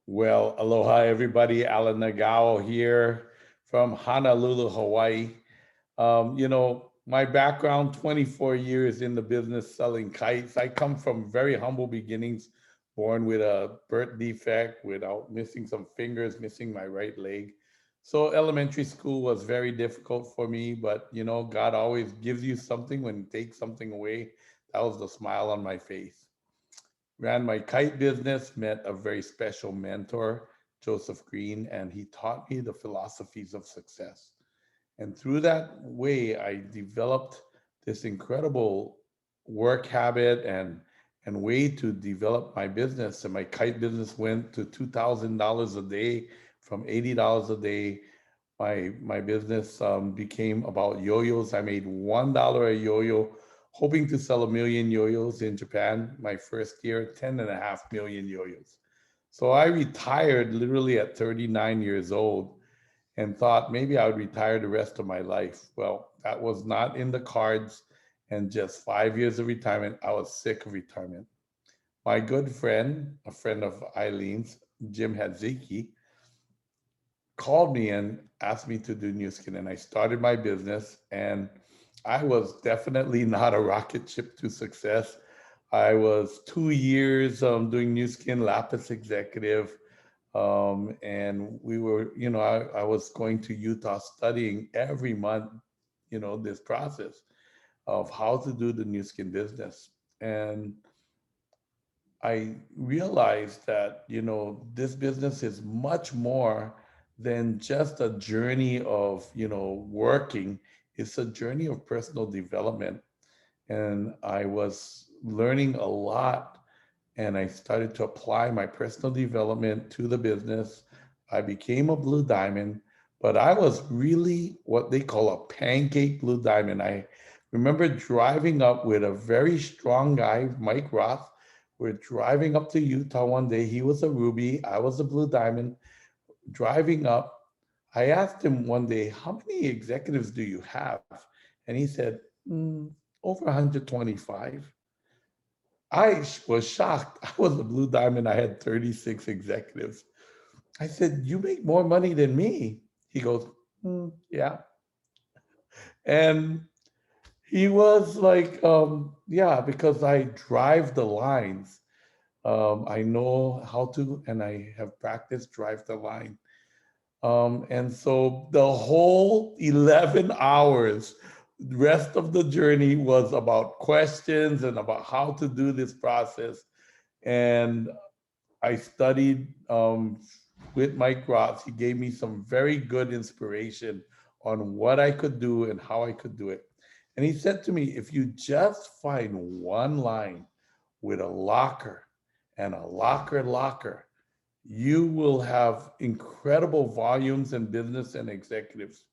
Well, aloha everybody. Alan Nagao here from Honolulu, Hawaii. My background, 24 years in the business selling kites. I come from very humble beginnings, born with a birth defect, without missing some fingers, missing my right leg. So elementary school was very difficult for me, but God always gives you something when he takes something away. That was the smile on my face. Ran my kite business, met a very special mentor, Joseph Green, and he taught me the philosophies of success. And through that way, I developed this incredible work habit and way to develop my business. And my kite business went to $2,000 a day from $80 a day. My business became about yo-yos. I made $1 a yo-yo, hoping to sell 1 million yo-yos in Japan. My first year, 10.5 million yo-yos. So I retired literally at 39 years old and thought maybe I would retire the rest of my life. Well, that was not in the cards. And just 5 years of retirement, I was sick of retirement. My good friend, a friend of Eileen's, Jim Hadziki, called me and asked me to do New Skin. And I started my business. And I was definitely not a rocket ship to success. I was 2 years doing New Skin Lapis Executive. And we were, I was going to Utah studying every month, this process of how to do the New Skin business. And I realized that, this business is much more than just a journey of, working. It's a journey of personal development. And I was learning a lot and I started to apply my personal development to the business. I became a blue diamond, but I was really what they call a pancake blue diamond. I remember driving up with a very strong guy, Mike Roth. We're driving up to Utah one day. He was a ruby, I was a blue diamond. Driving up, I asked him one day, "How many executives do you have?" And he said, "Over 125." Was shocked. I was a blue diamond. I had 36 executives. I said, "You make more money than me." He goes, "Yeah." And he was like, "Yeah, because I drive the lines. I know how to, and I have practiced drive the line." And so the whole 11 hours, the rest of the journey was about questions and about how to do this process. And I studied with Mike Roth. He gave me some very good inspiration on what I could do and how I could do it. And he said to me, if you just find one line with a locker and a locker, you will have incredible volumes in business and executives.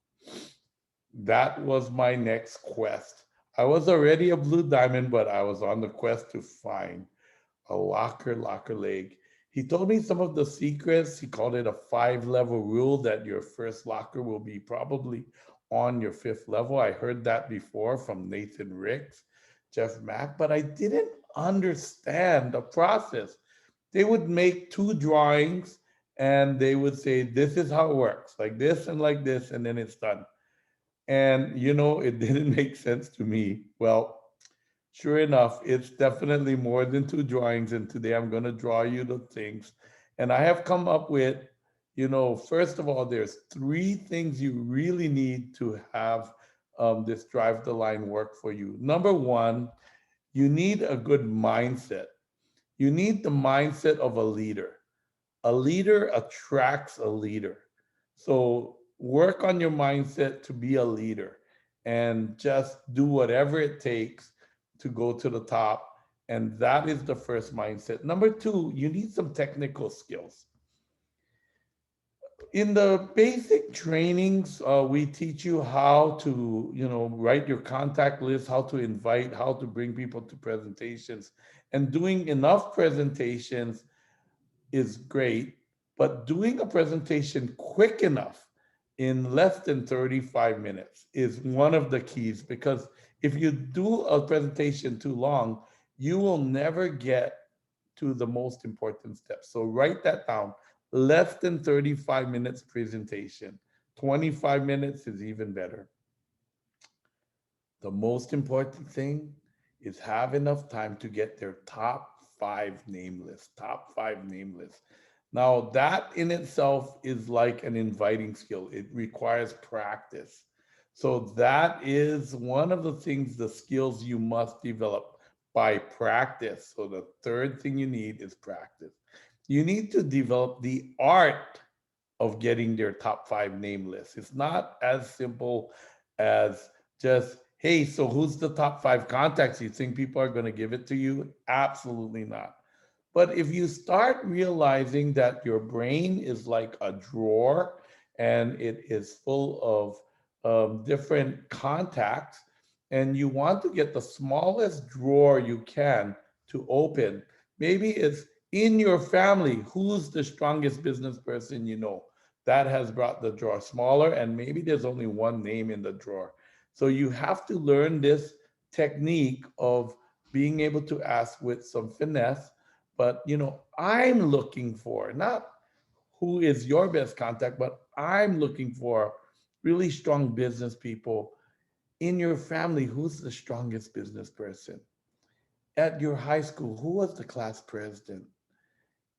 That was my next quest. I was already a blue diamond, but I was on the quest to find a locker leg. He told me some of the secrets. He called it a 5 level rule that your first locker will be probably on your fifth level. I heard that before from Nathan Ricks, Jeff Mack, but I didn't understand the process. They would make two drawings and they would say, "This is how it works, like this and like this," and then it's done. And it didn't make sense to me. Well, sure enough, it's definitely more than two drawings. And today I'm going to draw you the things. And I have come up with, first of all, there's three things you really need to have this drive the line work for you. Number one, you need a good mindset. You need the mindset of a leader. A leader attracts a leader. So work on your mindset to be a leader and just do whatever it takes to go to the top. And that is the first mindset. Number two, you need some technical skills. In the basic trainings, we teach you how to, write your contact list, how to invite, how to bring people to presentations, and doing enough presentations is great, but doing a presentation quick enough in less than 35 minutes is one of the keys, because if you do a presentation too long, you will never get to the most important steps. So write that down. less than 35 minutes presentation. 25 minutes is even better. The most important thing is have enough time to get their top five name list, top five name list. Now, that in itself is like an inviting skill. It requires practice. So, that is one of the things, the skills you must develop by practice. So, the third thing you need is practice. You need to develop the art of getting their top five name list. It's not as simple as just, hey, so who's the top five contacts? You think people are going to give it to you? Absolutely not. But if you start realizing that your brain is like a drawer and it is full of different contacts, and you want to get the smallest drawer you can to open, maybe it's in your family, who's the strongest business person you know? That has brought the drawer smaller, and maybe there's only one name in the drawer. So you have to learn this technique of being able to ask with some finesse. But I'm looking for not who is your best contact, but I'm looking for really strong business people in your family. Who's the strongest business person? At your high school, who was the class president?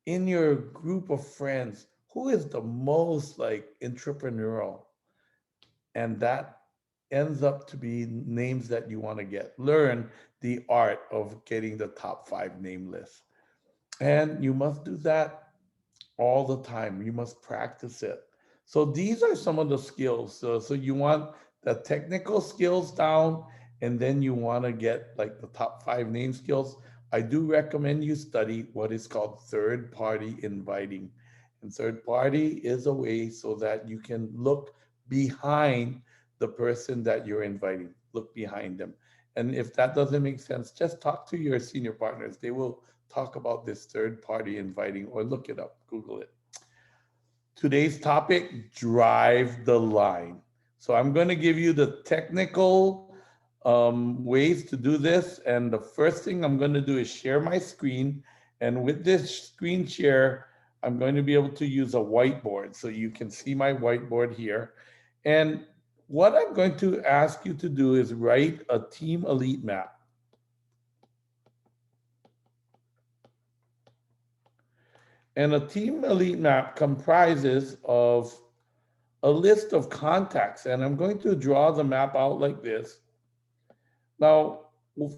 In your group of friends, who is the most like entrepreneurial? And that ends up to be names that you want to get. Learn the art of getting the top five name list. And you must do that all the time. You must practice it. So these are some of the skills. So you want the technical skills down, and then you want to get like the top five name skills. I do recommend you study what is called third party inviting. And third party is a way so that you can look behind the person that you're inviting, look behind them. And if that doesn't make sense, just talk to your senior partners. They will talk about this third party inviting, or look it up, Google it. Today's topic, drive the line. So I'm going to give you the technical ways to do this. And the first thing I'm going to do is share my screen. And with this screen share, I'm going to be able to use a whiteboard. So you can see my whiteboard here. And what I'm going to ask you to do is write a team elite map. And a team elite map comprises of a list of contacts. And I'm going to draw the map out like this. Now,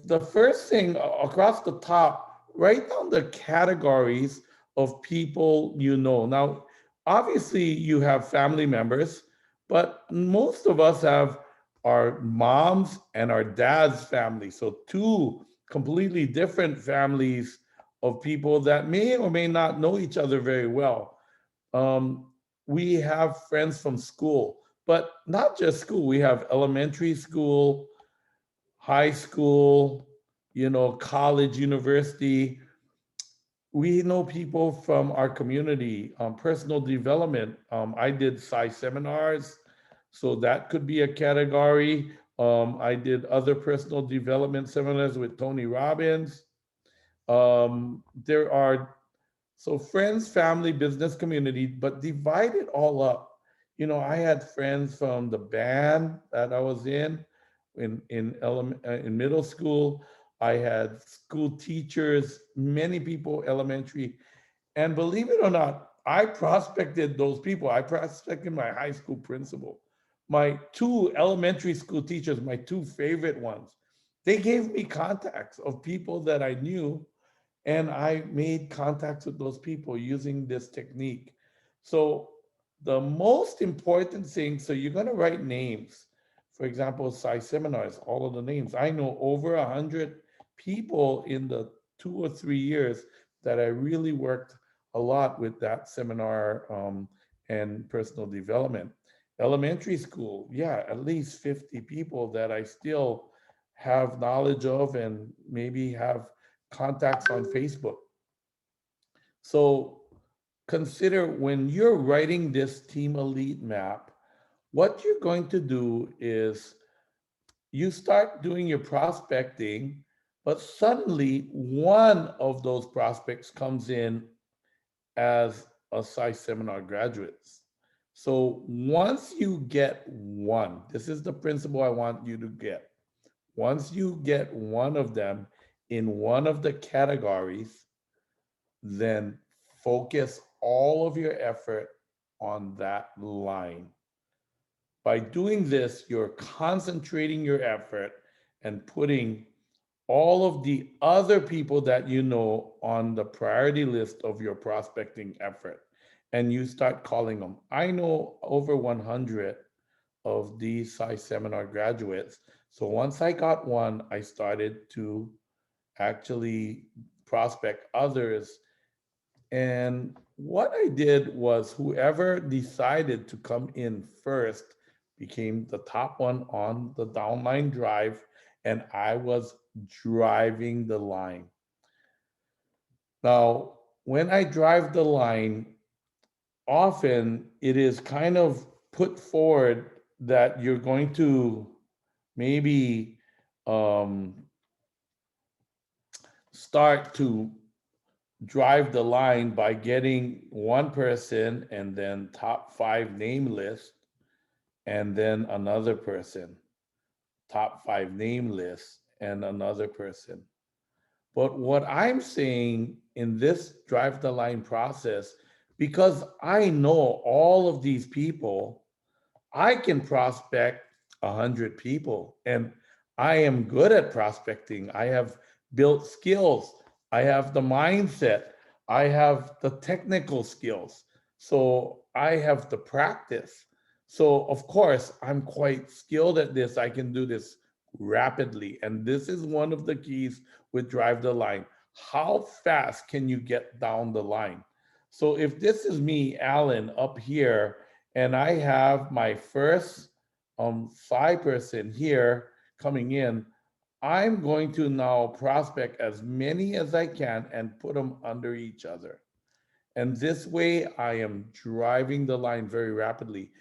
the first thing across the top, write down the categories of people you know. Now, obviously, you have family members, but most of us have our moms and our dad's family. So, two completely different families of people that may or may not know each other very well. Um, we have friends from school, but not just school. We have elementary school, high school, college, university. We know people from our community, personal development. I did seminars, so that could be a category. I did other personal development seminars with Tony Robbins. There are so friends, family, business, community, but divide it all up. I had friends from the band that I was in middle school. I had school teachers, many people elementary, and believe it or not, I prospected those people. I prospected my high school principal, my two elementary school teachers, my two favorite ones. They gave me contacts of people that I knew, and I made contacts with those people using this technique. So the most important thing, so you're going to write names. For example, seminars, all of the names. I know over 100 people in the 2 or 3 years that I really worked a lot with that seminar and personal development. Elementary school, yeah, at least 50 people that I still have knowledge of and maybe have contacts on Facebook. So consider when you're writing this team elite map, what you're going to do is you start doing your prospecting, but suddenly one of those prospects comes in as SI seminar graduates. So once you get one, this is the principle I want you to get. Once you get one of them in one of the categories, then focus all of your effort on that line. By doing this, you're concentrating your effort and putting all of the other people that you know on the priority list of your prospecting effort. And you start calling them. I know over 100 of these seminar graduates. So once I got one, I started to actually prospect others. And what I did was whoever decided to come in first became the top one on the downline drive, and I was driving the line. Now, when I drive the line, often it is kind of put forward that you're going to maybe um, start to drive the line by getting one person and then top five name list, and then another person, top five name list, and another person. But what I'm saying in this drive the line process, because I know all of these people, I can prospect 100 people, and I am good at prospecting. I have built skills. I have the mindset. I have the technical skills. So I have the practice. So of course, I'm quite skilled at this. I can do this rapidly. And this is one of the keys with Drive the Line. How fast can you get down the line? So if this is me, Alan, up here, and I have my first 5% here coming in, I'm going to now prospect as many as I can and put them under each other. And this way, I am driving the line very rapidly.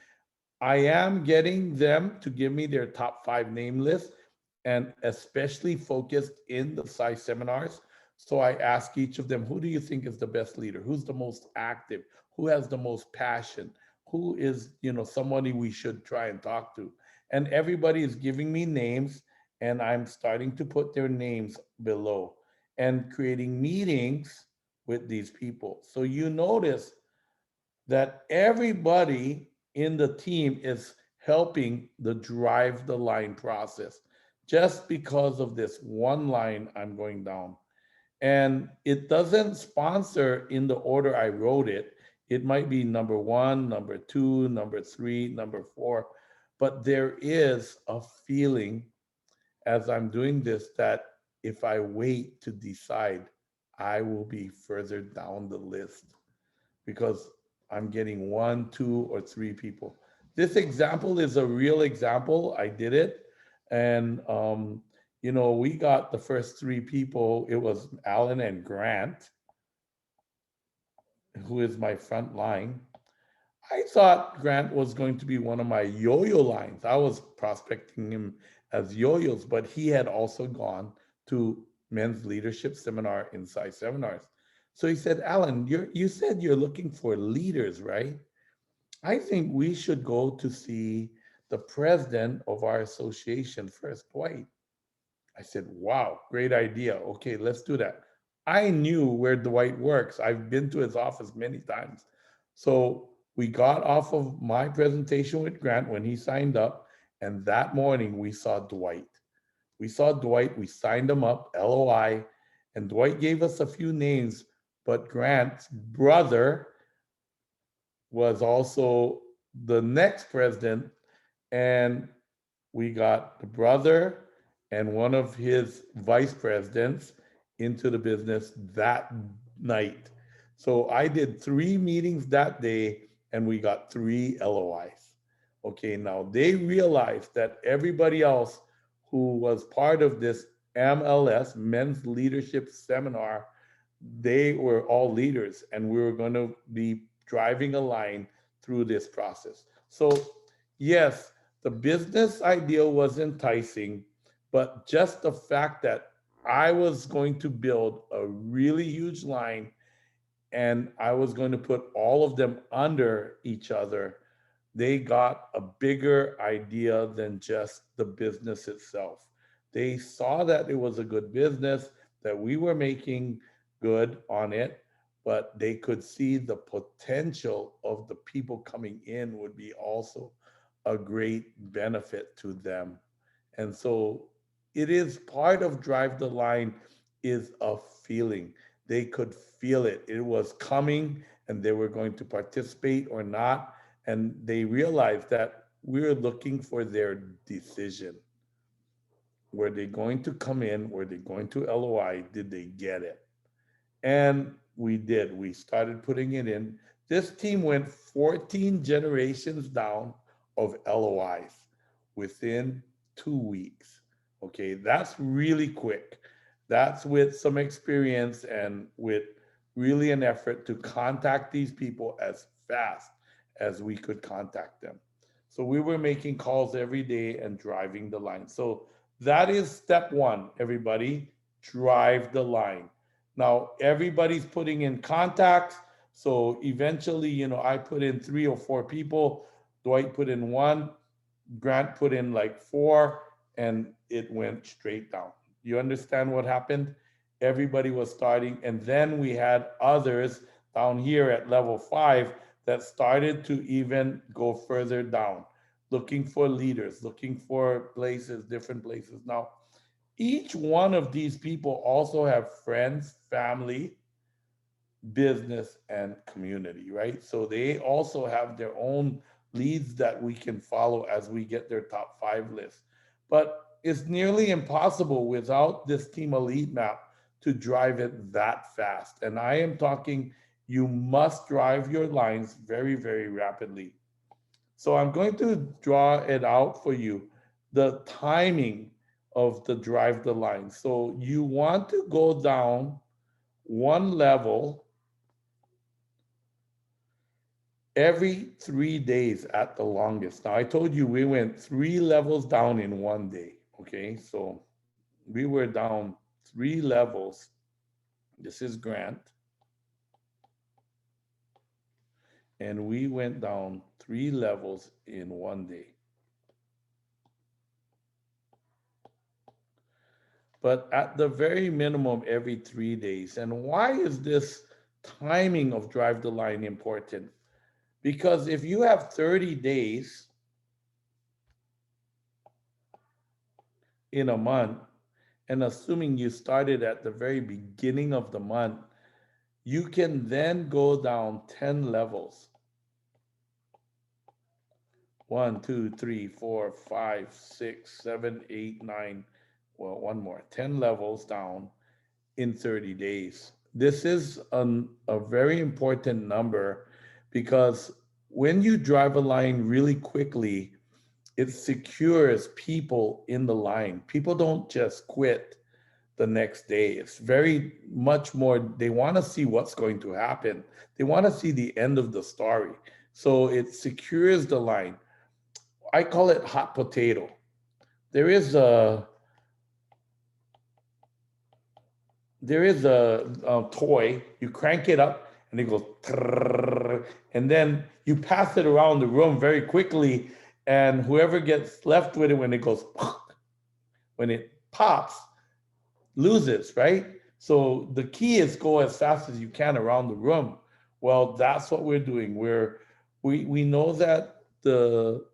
I am getting them to give me their top five name list and especially focused in the size seminars. So I ask each of them, who do you think is the best leader? Who's the most active? Who has the most passion? Who is, somebody we should try and talk to? And everybody is giving me names, and I'm starting to put their names below and creating meetings with these people. So you notice that everybody in the team is helping the drive the line process just because of this one line I'm going down. And it doesn't sponsor in the order I wrote it. It might be number one, number two, number three, number four. But there is a feeling as I'm doing this that if I wait to decide, I will be further down the list because I'm getting one, two, or three people. This example is a real example. I did it. And, we got the first three people. It was Alan and Grant, who is my front line. I thought Grant was going to be one of my yo-yo lines. I was prospecting him as yo-yos, but he had also gone to men's leadership seminar inside seminars. So he said, Alan, you said you're looking for leaders, right? I think we should go to see the president of our association first, Dwight. I said, wow, great idea. Okay, let's do that. I knew where Dwight works. I've been to his office many times. So we got off of my presentation with Grant when he signed up. And that morning we saw Dwight. We saw Dwight, we signed him up, LOI, and Dwight gave us a few names, but Grant's brother was also the next president, and we got the brother and one of his vice presidents into the business that night. So I did 3 meetings that day and we got 3 LOIs. Okay, now they realized that everybody else who was part of this MLS, Men's Leadership Seminar, they were all leaders and we were going to be driving a line through this process. So, yes, the business idea was enticing, but just the fact that I was going to build a really huge line and I was going to put all of them under each other, they got a bigger idea than just the business itself. They saw that it was a good business, that we were making good on it, but they could see the potential of the people coming in would be also a great benefit to them. And so it is part of Drive the Line is a feeling. They could feel it. It was coming and they were going to participate or not. And they realized that we were looking for their decision. Were they going to come in? Were they going to LOI? Did they get it? And we did. We started putting it in. This team went 14 generations down of LOIs within 2 weeks. Okay, that's really quick. That's with some experience and with really an effort to contact these people as fast as we could contact them. So we were making calls every day and driving the line. So that is step one, everybody. Drive the line. Now everybody's putting in contacts. So eventually, I put in 3 or 4 people. Dwight put in one. Grant put in like four, and it went straight down. You understand what happened? Everybody was starting, and then we had others down here at level 5 that started to even go further down, looking for leaders, looking for places, different places. Now, each one of these people also have friends, family, business, and community, right? So they also have their own leads that we can follow as we get their top 5 list. But it's nearly impossible without this team elite map to drive it that fast. And I am talking, you must drive your lines very, very rapidly. So I'm going to draw it out for you, the timing of the drive the line. So you want to go down one level every 3 days at the longest. Now, I told you we went 3 levels down in one day. Okay, so we were down 3 levels. This is Grant. And we went down 3 levels in one day. But at the very minimum, every 3 days. And why is this timing of drive the line important? Because if you have 30 days in a month, and assuming you started at the very beginning of the month, you can then go down 10 levels. 1, 2, 3, 4, 5, 6, 7, 8, 9. Well, one more, 10 levels down in 30 days. This is a very important number because when you drive a line really quickly, it secures people in the line. People don't just quit the next day. It's very much more, they want to see what's going to happen. They want to see the end of the story. So it secures the line. I call it hot potato. There is a a toy. You crank it up, and it goes, and then you pass it around the room very quickly, and whoever gets left with it when it goes, when it pops, loses, right? So the key is go as fast as you can around the room. Well, that's what we're doing. We know that the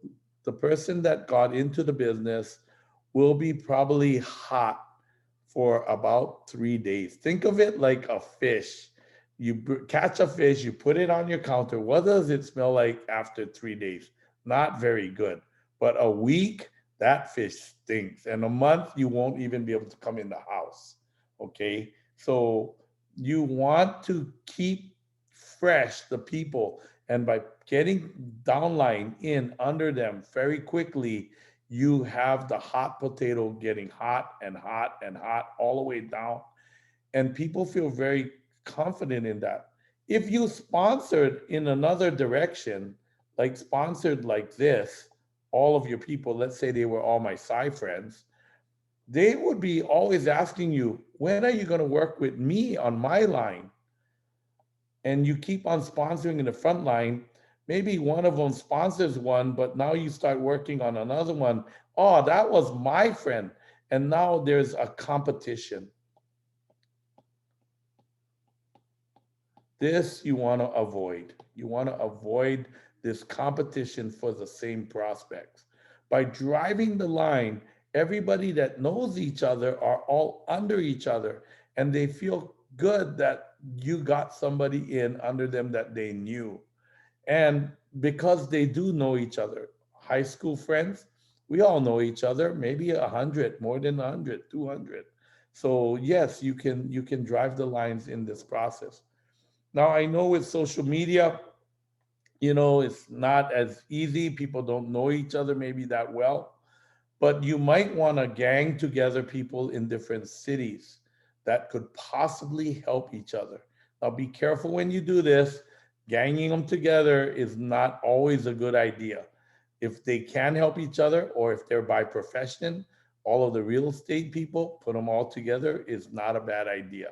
person that got into the business will be probably hot for about 3 days. Think of it like a fish. You catch a fish, you put it on your counter. What does it smell like after 3 days? Not very good. But a week, that fish stinks. And a month, you won't even be able to come in the house. Okay. So you want to keep fresh the people. And by getting downline in under them very quickly, you have the hot potato getting hot and hot and hot all the way down. And people feel very confident in that. If you sponsored in another direction, like sponsored like this, all of your people, let's say they were all my Psy friends, they would be always asking you, when are you going to work with me on my line? and you keep on sponsoring in the front line, maybe one of them sponsors one, but now you start working on another one. Oh, that was my friend. And now there's a competition. This you want to avoid. You want to avoid this competition for the same prospects. By driving the line, everybody that knows each other are all under each other, and they feel good that you got somebody in under them that they knew. And because they do know each other, high school friends, we all know each other, maybe 100, more than 100, 200. So yes, you can drive the lines in this process. Now, I know with social media, it's not as easy. People don't know each other maybe that well, but you might want to gang together people in different cities that could possibly help each other. Now, be careful when you do this. Ganging them together is not always a good idea. If they can help each other, or if they're by profession, all of the real estate people, put them all together is not a bad idea.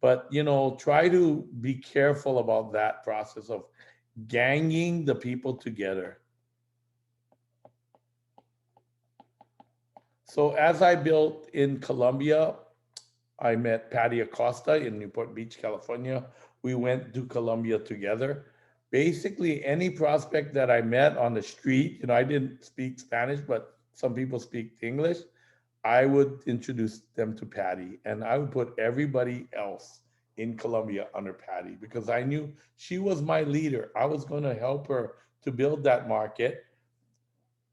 But try to be careful about that process of ganging the people together. So as I built in Colombia, I met Patty Acosta in Newport Beach, California. We went to Colombia together. Basically, any prospect that I met on the street, I didn't speak Spanish, but some people speak English. I would introduce them to Patty, and I would put everybody else in Colombia under Patty because I knew she was my leader. I was going to help her to build that market.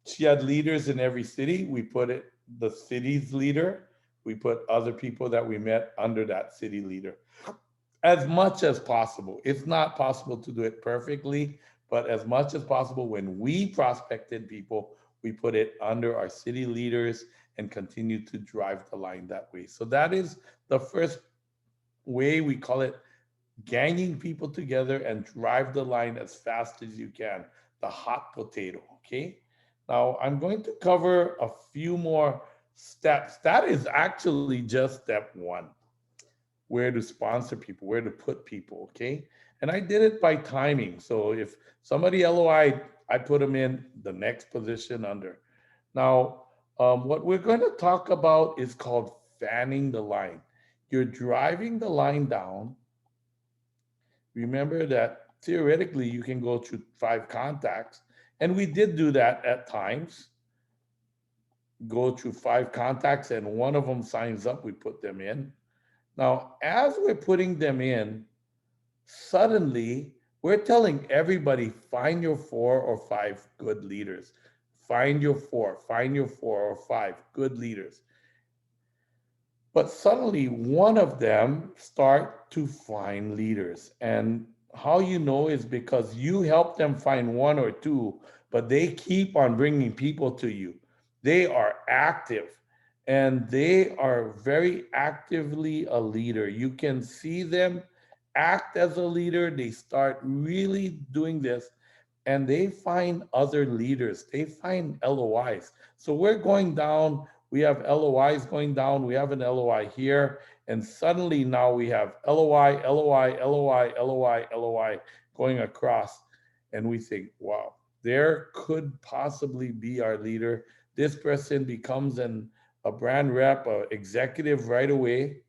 She had leaders in every city. We put the city's leader. We put other people that we met under that city leader as much as possible. It's not possible to do it perfectly, but as much as possible, when we prospected people, we put it under our city leaders and continue to drive the line that way. So that is the first way. We call it ganging people together and drive the line as fast as you can, the hot potato. Okay. Now I'm going to cover a few more steps. That is actually just step one, where to sponsor people, where to put people. Okay. And I did it by timing. So if somebody LOI, I put them in the next position under. Now, what we're going to talk about is called fanning the line. You're driving the line down. Remember that theoretically you can go through 5 contacts, and we did do that at times. Go through 5 contacts, and one of them signs up, we put them in. Now, as we're putting them in, suddenly we're telling everybody find your 4 or 5 good leaders. Find your 4 or 5 good leaders. But suddenly one of them start to find leaders. And how you know is because you help them find 1 or 2, but they keep on bringing people to you. They are active, and they are very actively a leader. You can see them act as a leader. They start really doing this, and they find other leaders. They find LOIs. So we're going down. We have LOIs going down. We have an LOI here. And suddenly now we have LOI, LOI, LOI, LOI, LOI going across. And we think, wow, there could possibly be our leader. This person becomes a brand rep, a executive right away,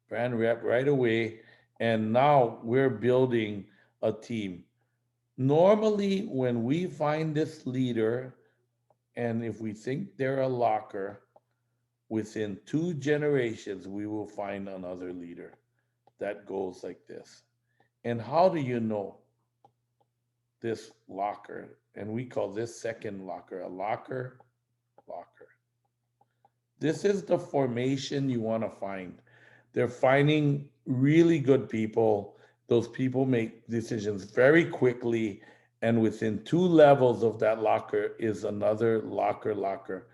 brand rep right away. And now we're building a team. Normally, when we find this leader, and if we think they're a locker, within 2 generations, we will find another leader that goes like this. And how do you know this locker? And we call this second locker a locker, locker. This is the formation you want to find. They're finding really good people. Those people make decisions very quickly. And within 2 levels of that locker is another locker, locker.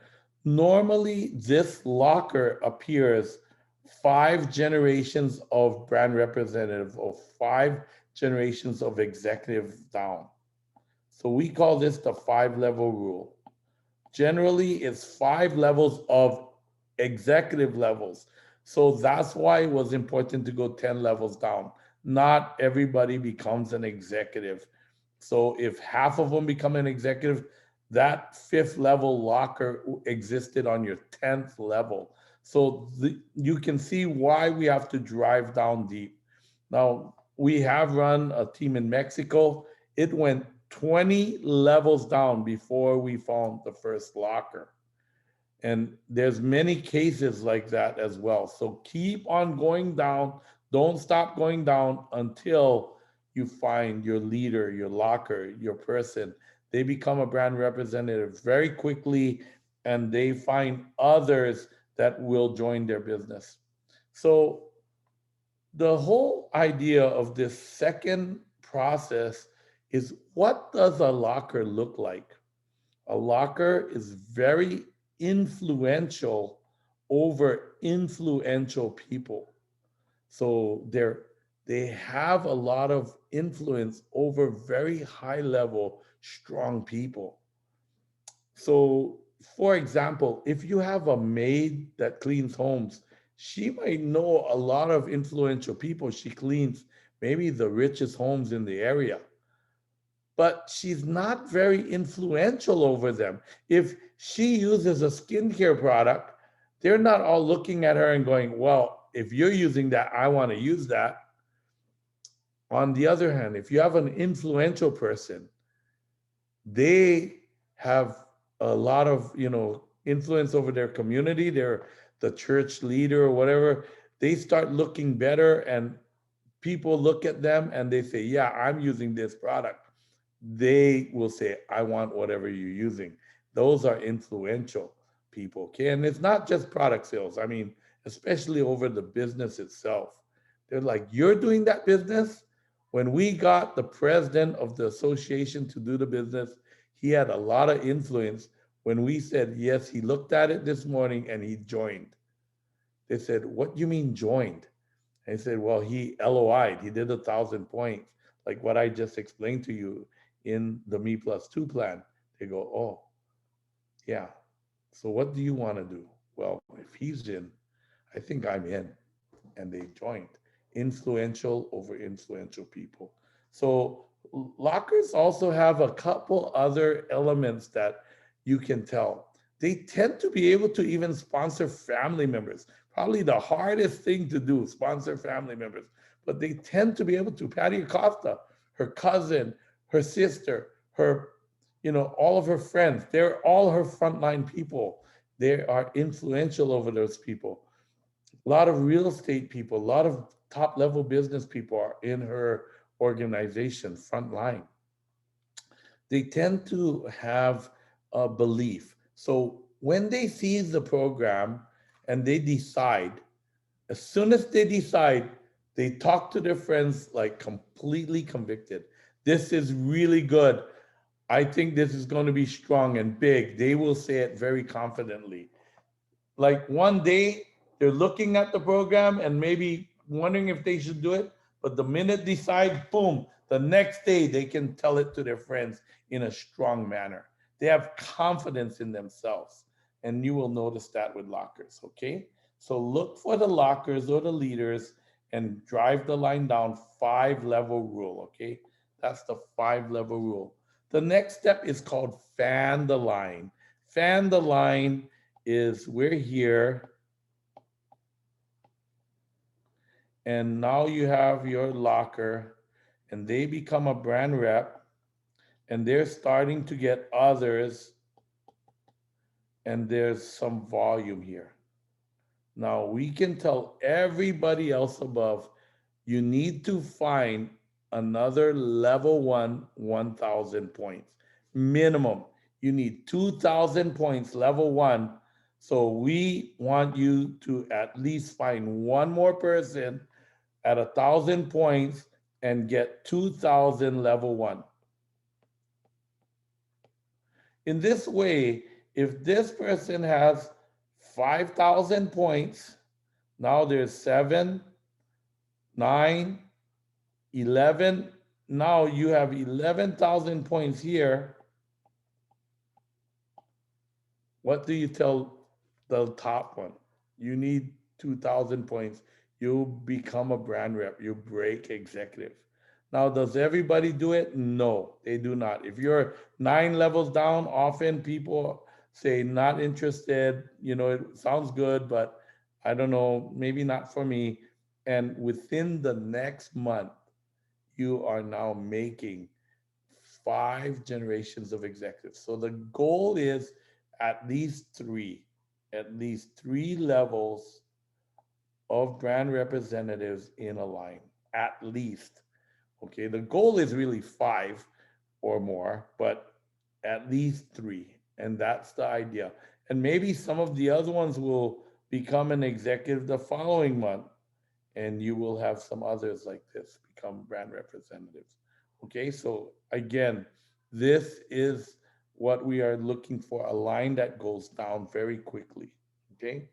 Normally, this locker appears 5 generations of brand representative or 5 generations of executive down. So we call this the 5 level rule. Generally, it's 5 levels of executive levels. So that's why it was important to go 10 levels down. Not everybody becomes an executive. So if half of them become an executive, that fifth level locker existed on your 10th level. So you can see why we have to drive down deep. Now, we have run a team in Mexico. It went 20 levels down before we found the first locker. And there's many cases like that as well. So keep on going down. Don't stop going down until you find your leader, your locker, your person. They become a brand representative very quickly, and they find others that will join their business. So the whole idea of this second process is, what does a locker look like? A locker is very influential over influential people. So they have a lot of influence over very high level, strong people. So, for example, if you have a maid that cleans homes, she might know a lot of influential people. She cleans maybe the richest homes in the area, but she's not very influential over them. If she uses a skincare product, they're not all looking at her and going, well, if you're using that, I want to use that. On the other hand, if you have an influential person, they have a lot of, influence over their community. They're the church leader or whatever. They start looking better, and people look at them and they say, yeah, I'm using this product. They will say, I want whatever you're using. Those are influential people. Okay. And it's not just product sales. I mean, especially over the business itself. They're like, you're doing that business? When we got the president of the association to do the business, he had a lot of influence. When we said yes, he looked at it this morning and he joined. They said, what do you mean joined? And he said, well, he LOI'd, he did 1,000 points, like what I just explained to you in the Me Plus Two plan. They go, oh, yeah. So what do you want to do? Well, if he's in, I think I'm in. And they joined. Influential over influential people. So lockers also have a couple other elements that you can tell. They tend to be able to even sponsor family members. Probably the hardest thing to do, sponsor family members. But they tend to be able to. Patty Acosta, her cousin, her sister, her, all of her friends, they're all her frontline people. They are influential over those people. A lot of real estate people, a lot of top level business people are in her organization, frontline. They tend to have a belief. So when they see the program and they decide, as soon as they decide, they talk to their friends like completely convicted. This is really good. I think this is going to be strong and big. They will say it very confidently. Like one day they're looking at the program and maybe wondering if they should do it, but the minute they decide, boom, the next day they can tell it to their friends in a strong manner. They have confidence in themselves, and you will notice that with lockers. Okay, so look for the lockers or the leaders and drive the line down. 5 level rule. Okay, that's the 5 level rule. The next step is called fan the line. Fan the line is, we're here, and now you have your locker, and they become a brand rep, and they're starting to get others, and there's some volume here. Now we can tell everybody else above, you need to find another level one 1,000 points minimum. You need 2,000 points level one. So we want you to at least find one more person at 1,000 points and get 2,000 level one. In this way, if this person has 5,000 points, now there's 7, 9, 11. Now you have 11,000 points here. What do you tell the top one? You need 2,000 points, you become a brand rep. You break executive. Now, does everybody do it? No, they do not. If you're 9 levels down, often people say not interested. It sounds good, but I don't know, maybe not for me. And within the next month, you are now making 5 generations of executives. So the goal is at least three, at least 3 levels of brand representatives in a line, at least. Okay, the goal is really 5 or more, but at least three. And that's the idea. And maybe some of the other ones will become an executive the following month, and you will have some others like this become brand representatives. Okay, so again, this is what we are looking for, a line that goes down very quickly. Okay,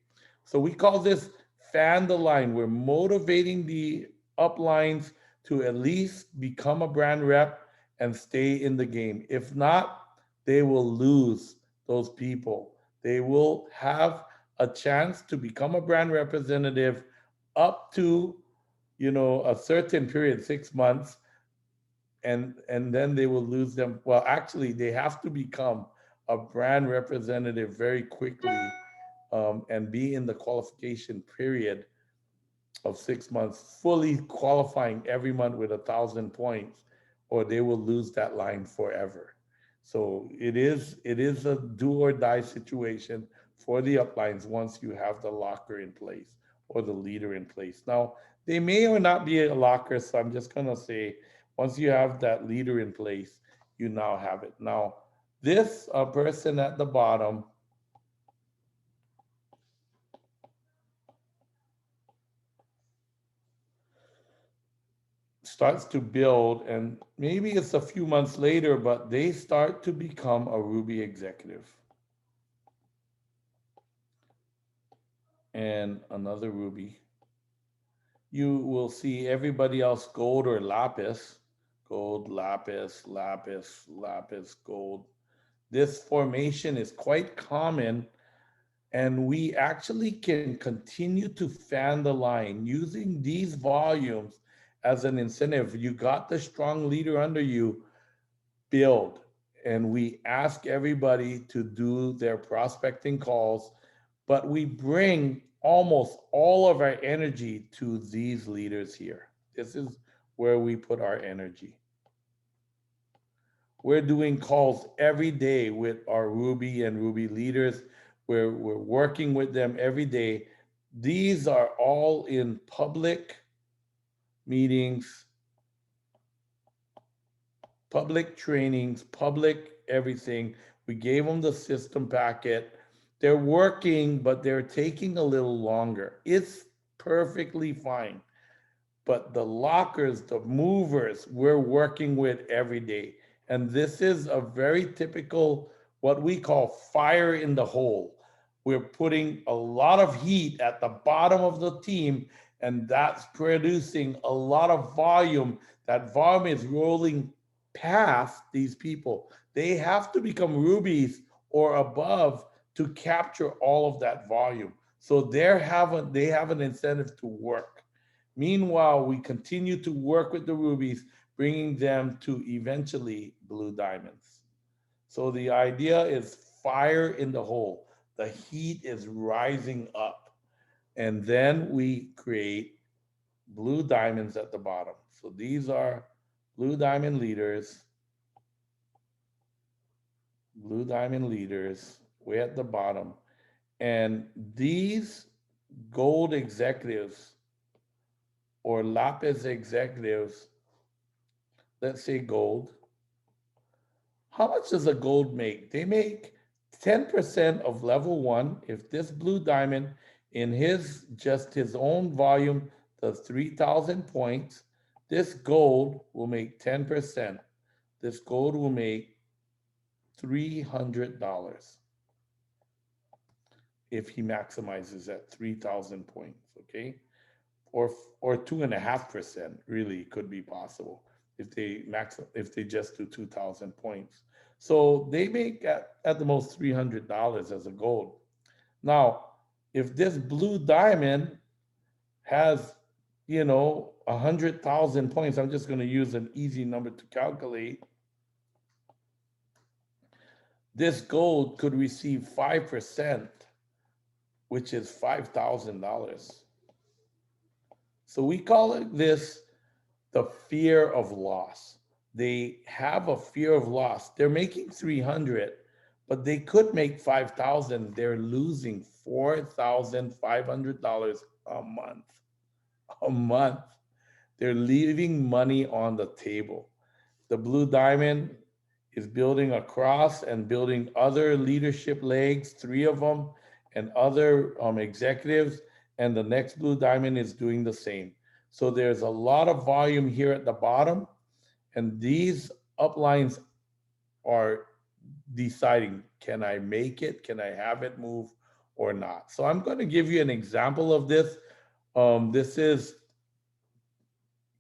so we call this fan the line. We're motivating the uplines to at least become a brand rep and stay in the game. If not, they will lose those people. They will have a chance to become a brand representative up to a certain period, 6 months, and then they will lose them. Well, actually, they have to become a brand representative very quickly, and be in the qualification period of 6 months, fully qualifying every month with 1,000 points, or they will lose that line forever. So it is a do or die situation for the uplines once you have the locker in place or the leader in place. Now, they may or not be a locker, so I'm just gonna say once you have that leader in place, you now have it. Now, this person at the bottom starts to build, and maybe it's a few months later, but they start to become a Ruby executive and another Ruby. You will see everybody else gold or lapis, gold, lapis, lapis, lapis, gold. This formation is quite common, and we actually can continue to fan the line using these volumes as an incentive. You got the strong leader under you, build. And we ask everybody to do their prospecting calls, but we bring almost all of our energy to these leaders here. This is where we put our energy. We're doing calls every day with our Ruby and Ruby leaders. We're working with them every day. These are all in public meetings, public trainings, public everything. We gave them the system packet. They're working, but they're taking a little longer. It's perfectly fine. But the lockers, the movers, we're working with every day. And this is a very typical, what we call fire in the hole. We're putting a lot of heat at the bottom of the team, and that's producing a lot of volume. That volume is rolling past these people. They have to become rubies or above to capture all of that volume. So they have an incentive to work. Meanwhile, we continue to work with the rubies, bringing them to eventually blue diamonds. So the idea is fire in the hole. The heat is rising up. And then we create blue diamonds at the bottom. So these are blue diamond leaders, blue diamond leaders, way at the bottom. And these gold executives or lapis executives, let's say gold, how much does a gold make? They make 10% of level one. If this blue diamond in his own volume does 3,000 points, this gold will make 10%. This gold will make $300 if he maximizes at 3,000 points, okay? Or 2.5% really could be possible if they just do 2,000 points. So they make at the most $300 as a gold. Now, if this blue diamond has, 100,000 points. I'm just going to use an easy number to calculate. This gold could receive 5%, which is $5,000. So we call it this the fear of loss. They have a fear of loss. They're making 300, but they could make 5,000. They're losing $4,500 a month. A month. They're leaving money on the table. The Blue Diamond is building across and building other leadership legs, three of them, and other executives. And the next Blue Diamond is doing the same. So there's a lot of volume here at the bottom, and these uplines are deciding, can I make it? Can I have it move or not? So I'm going to give you an example of this. This is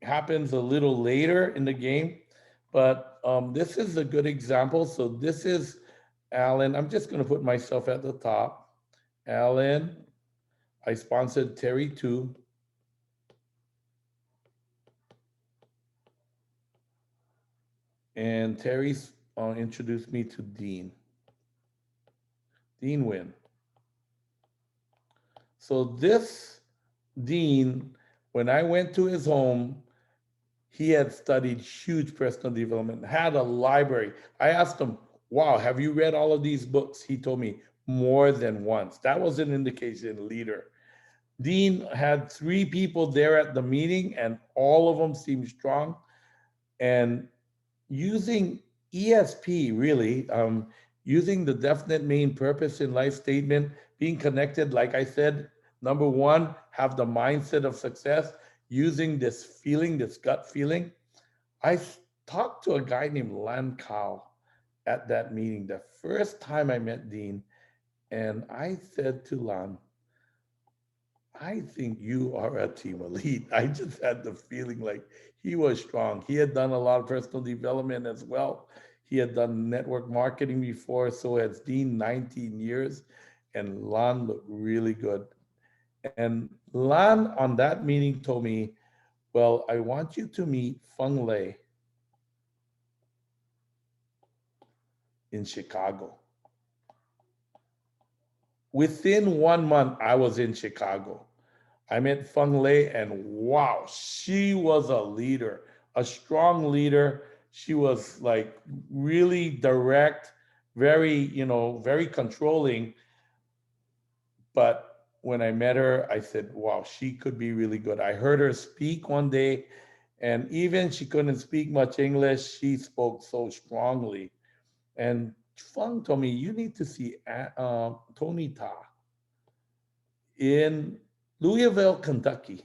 happens a little later in the game, but this is a good example. So this is Alan. I'm just going to put myself at the top. Alan, I sponsored Terry too. And Terry's introduced me to Dean. Dean Win. So this Dean, when I went to his home, he had studied huge personal development, had a library. I asked him, wow, have you read all of these books? He told me more than once. That was an indication leader. Dean had three people there at the meeting, and all of them seemed strong. And using ESP, really, using the definite main purpose in life statement, being connected, like I said, number one, have the mindset of success, using this feeling, this gut feeling. I talked to a guy named Nagao at that meeting, the first time I met Dean, and I said to Lan, I think you are a team elite. I just had the feeling like he was strong. He had done a lot of personal development as well. He had done network marketing before, so has Dean, 19 years, and Lan looked really good. And Lan on that meeting told me, well, I want you to meet Feng Lei in Chicago. Within 1 month, I was in Chicago. I met Feng Lei, and wow, she was a leader, a strong leader. She was like really direct, very, very controlling. But when I met her, I said, wow, she could be really good. I heard her speak one day, and even she couldn't speak much English, she spoke so strongly. And Feng told me, you need to see Tony Ta in Louisville, Kentucky.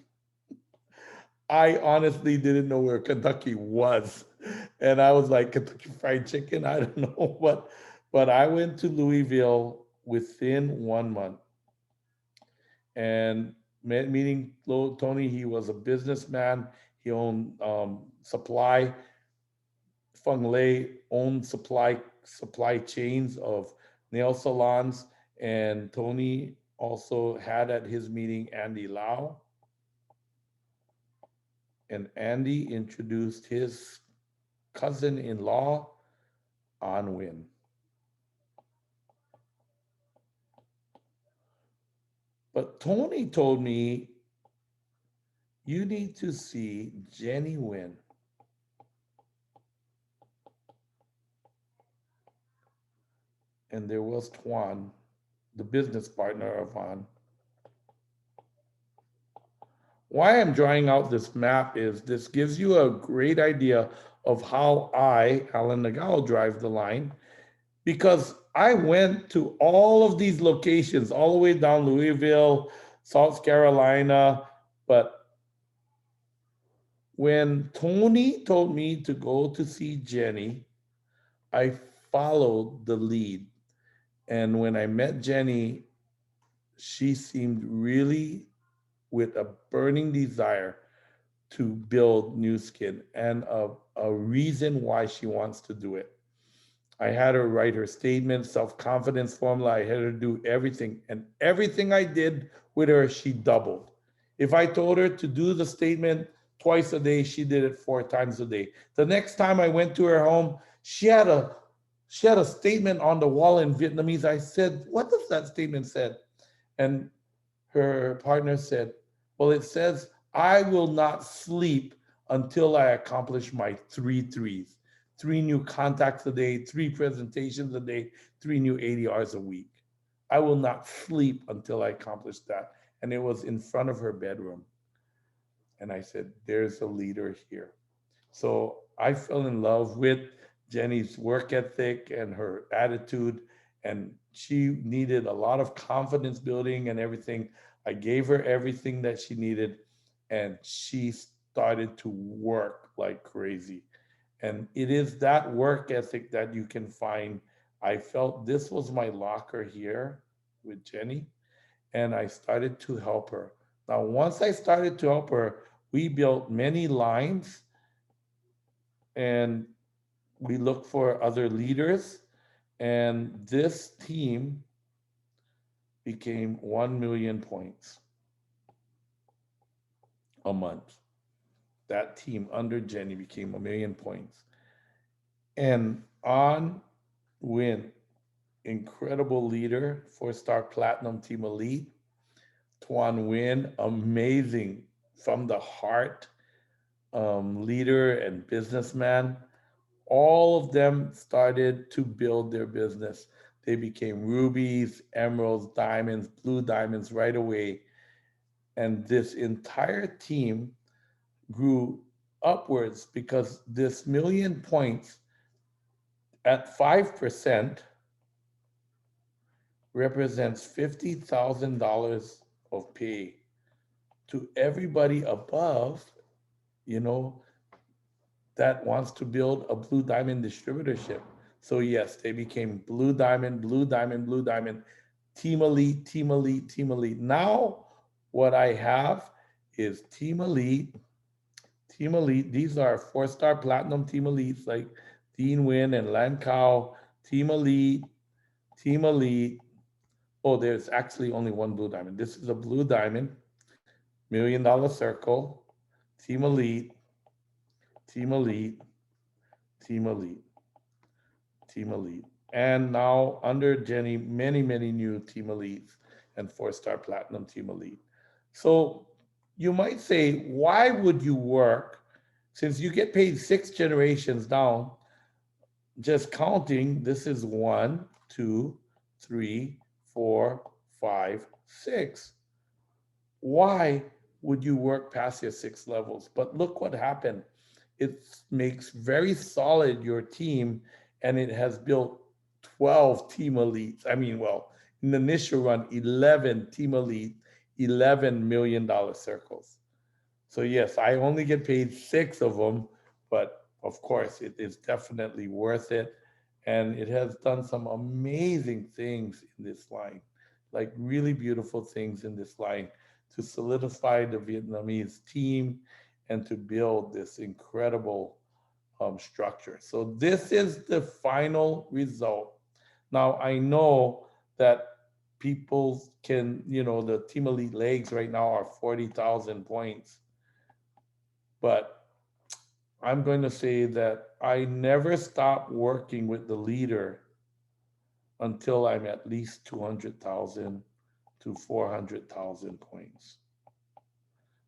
I honestly didn't know where Kentucky was. And I was like, Kentucky Fried Chicken? I don't know what. But I went to Louisville within 1 month and meeting Tony. He was a businessman. He owned supply. Feng Lei owned supply chains of nail salons. And Tony also had at his meeting Andy Lau. And Andy introduced his cousin-in-law, Anwin. But Tony told me, you need to see Jenny Win. And there was Tuan, the business partner of An. Why I'm drawing out this map is this gives you a great idea of how I, Alan Nagao, drive the line, because I went to all of these locations, all the way down Louisville, South Carolina. But when Tony told me to go to see Jenny, I followed the lead. And when I met Jenny, she seemed really with a burning desire to build new skin and a reason why she wants to do it. I had her write her statement, self-confidence formula. I had her do everything. And everything I did with her, she doubled. If I told her to do the statement twice a day, she did it 4 times a day. The next time I went to her home, she had a statement on the wall in Vietnamese. I said, "What does that statement say?" And her partner said, "Well, it says, I will not sleep until I accomplish my three threes: three new contacts a day, three presentations a day, three new 80 hours a week. I will not sleep until I accomplish that." And it was in front of her bedroom. And I said, "There's a leader here." So I fell in love with Jenny's work ethic and her attitude. And she needed a lot of confidence building and everything. I gave her everything that she needed, and she started to work like crazy. And it is that work ethic that you can find. I felt this was my locker here with Jenny, and I started to help her. Now, once I started to help her, we built many lines, and we looked for other leaders, and this team became 1 million points a month. That team under Jenny became 1 million points. And on win, incredible leader, 4-star platinum team elite. Tuan Win, amazing from the heart, leader and businessman. All of them started to build their business. They became rubies, emeralds, diamonds, blue diamonds right away. And this entire team grew upwards because this million points at 5% represents $50,000 of pay to everybody above, you know, that wants to build a blue diamond distributorship. So yes, they became blue diamond, blue diamond, blue diamond, team elite, team elite, team elite. Now what I have is team elite, team elite. These are 4-star platinum team elites like Dean Win and Lan Kao, team elite, team elite. Oh, there's actually only one blue diamond. This is a blue diamond, $1 million circle, team elite, team elite, team elite, team elite. And now under Jenny, many, many new team elites and 4-star platinum team elite. So you might say, why would you work since you get paid 6 generations down? Just counting, this is 1, 2, 3, 4, 5, 6. Why would you work past your 6 levels? But look what happened. It makes very solid your team, and it has built 12 team elites. I mean, well, in the initial run, 11 team elite, $11 million circles. So yes, I only get paid 6 of them, but of course, it is definitely worth it. And it has done some amazing things in this line, like really beautiful things in this line to solidify the Vietnamese team and to build this incredible structure. So this is the final result. Now I know that people can, the team elite legs right now are 40,000 points, but I'm going to say that I never stop working with the leader until I'm at least 200,000 to 400,000 points.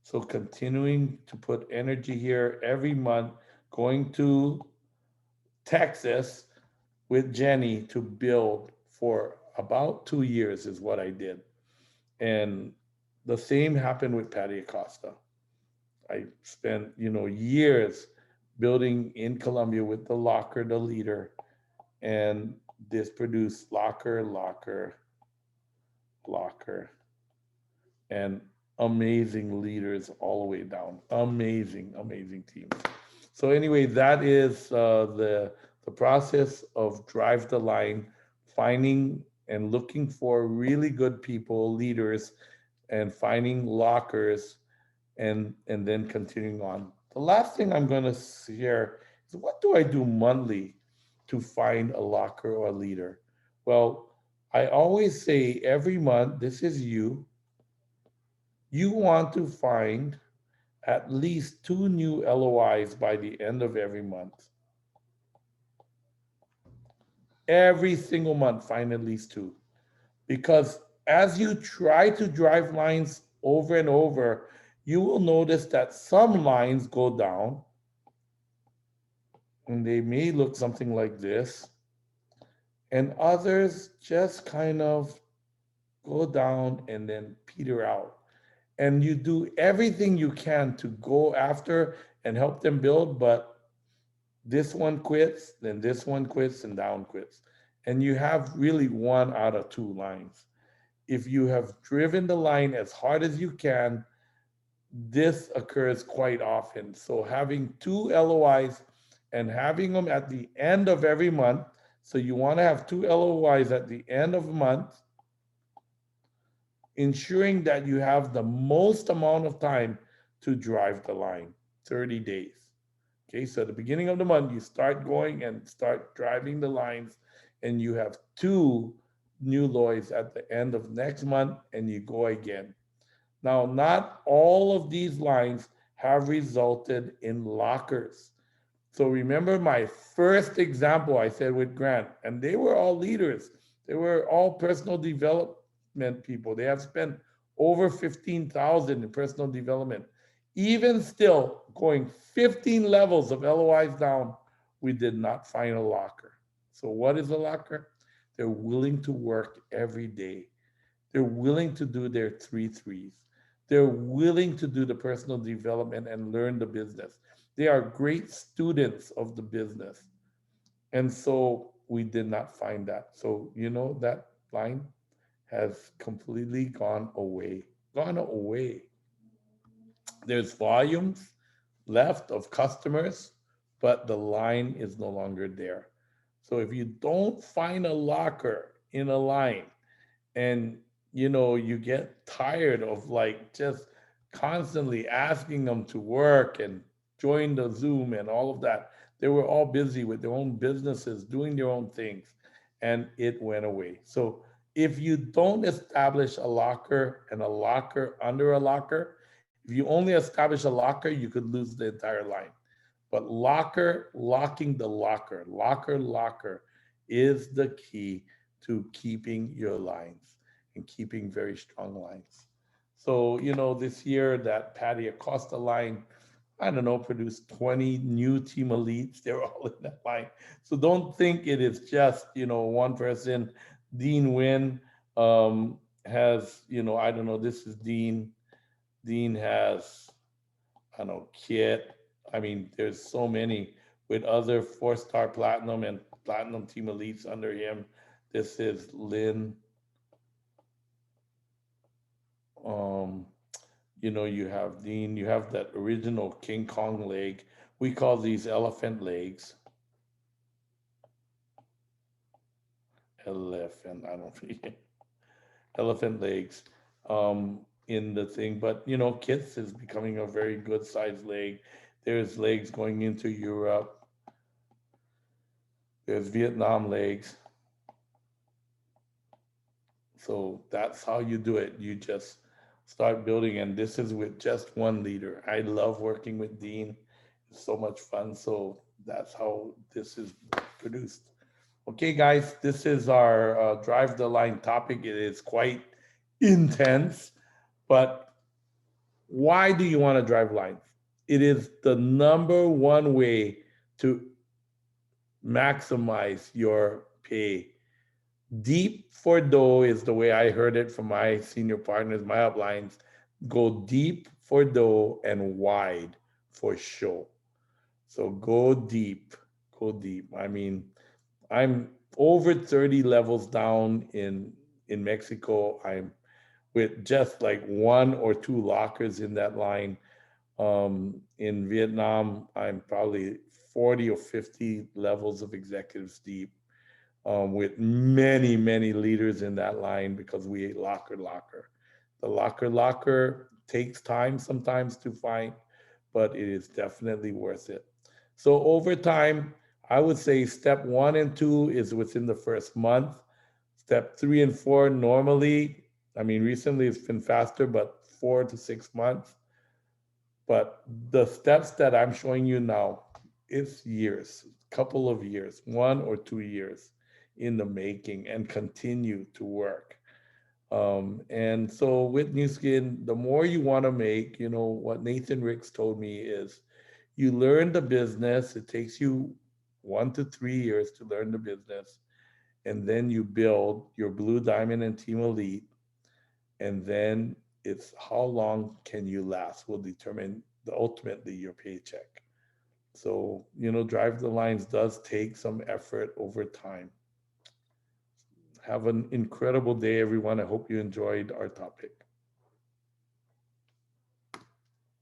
So continuing to put energy here every month, going to Texas with Jenny to build for about 2 years is what I did. And the same happened with Patty Acosta. I spent, years building in Colombia with the locker, the leader, and this produced locker, locker, locker, and amazing leaders all the way down. Amazing, amazing teams. So anyway, that is the process of drive the line, finding and looking for really good people, leaders, and finding lockers, and then continuing on. The last thing I'm going to share is, what do I do monthly to find a locker or a leader? Well, I always say every month, this is you. You want to find at least two new LOIs by the end of every month. Every single month, find at least two. Because as you try to drive lines over and over, you will notice that some lines go down and they may look something like this, and others just kind of go down and then peter out. And you do everything you can to go after and help them build, but this one quits, then this one quits, and down quits. And you have really one out of two lines. If you have driven the line as hard as you can, this occurs quite often. So having two LOIs and having them at the end of every month. So you want to have two LOIs at the end of a month, ensuring that you have the most amount of time to drive the line, 30 days. Okay, so at the beginning of the month, you start going and start driving the lines, and you have two new LOIs at the end of next month, and you go again. Now, not all of these lines have resulted in lockers. So remember my first example I said with Grant, and they were all leaders. They were all personal development people. They have spent over 15,000 in personal development. Even still, going 15 levels of LOIs down, we did not find a locker. So what is a locker? They're willing to work every day. They're willing to do their three threes. They're willing to do the personal development and learn the business. They are great students of the business. And so we did not find that. So, that line has completely gone away. Gone away. There's volumes left of customers, but the line is no longer there. So if you don't find a locker in a line, and you get tired of like just constantly asking them to work and join the Zoom and all of that, they were all busy with their own businesses doing their own things, and it went away. So if you don't establish a locker and a locker under a locker, if you only establish a locker, you could lose the entire line. But locking the locker is the key to keeping your lines and keeping very strong lines. So, this year that Patty Acosta line, I don't know, produced 20 new team elites. They're all in that line. So don't think it is just, one person. Dean Wynn has, I don't know, this is Dean. Dean has, I don't know, Kit. I mean, there's so many with other four-star platinum and platinum team elites under him. This is Lynn. Um, you have Dean. You have that original King Kong leg. We call these elephant legs. Elephant. I don't forget. Elephant legs. In the thing, but Kit's is becoming a very good sized leg. There's legs going into Europe. There's Vietnam legs. So that's how you do it. You just start building, and this is with just one leader. I love working with Dean. It's so much fun. So that's how this is produced. Okay, guys, this is our drive the line topic. It is quite intense, but why do you want to drive lines? It is the number one way to maximize your pay. Deep for dough is the way I heard it from my senior partners, my uplines. Go deep for dough and wide for show. So go deep, go deep. I mean, I'm over 30 levels down in Mexico. I'm with just like one or two lockers in that line. In Vietnam, I'm probably 40 or 50 levels of executives deep, with many, many leaders in that line because we ate locker. The locker takes time sometimes to find, but it is definitely worth it. So over time, I would say step one and two is within the first month. Step three and four normally, I mean, recently it's been faster, but 4 to 6 months, but the steps that I'm showing you now, it's years, couple of years, 1 or 2 years in the making, and continue to work. And so with New Skin, the more you want to make, what Nathan Ricks told me is you learn the business. It takes you 1 to 3 years to learn the business. And then you build your Blue Diamond and Team Elite. And then it's how long can you last will determine ultimately your paycheck. So, Drive the Lines does take some effort over time. Have an incredible day, everyone. I hope you enjoyed our topic.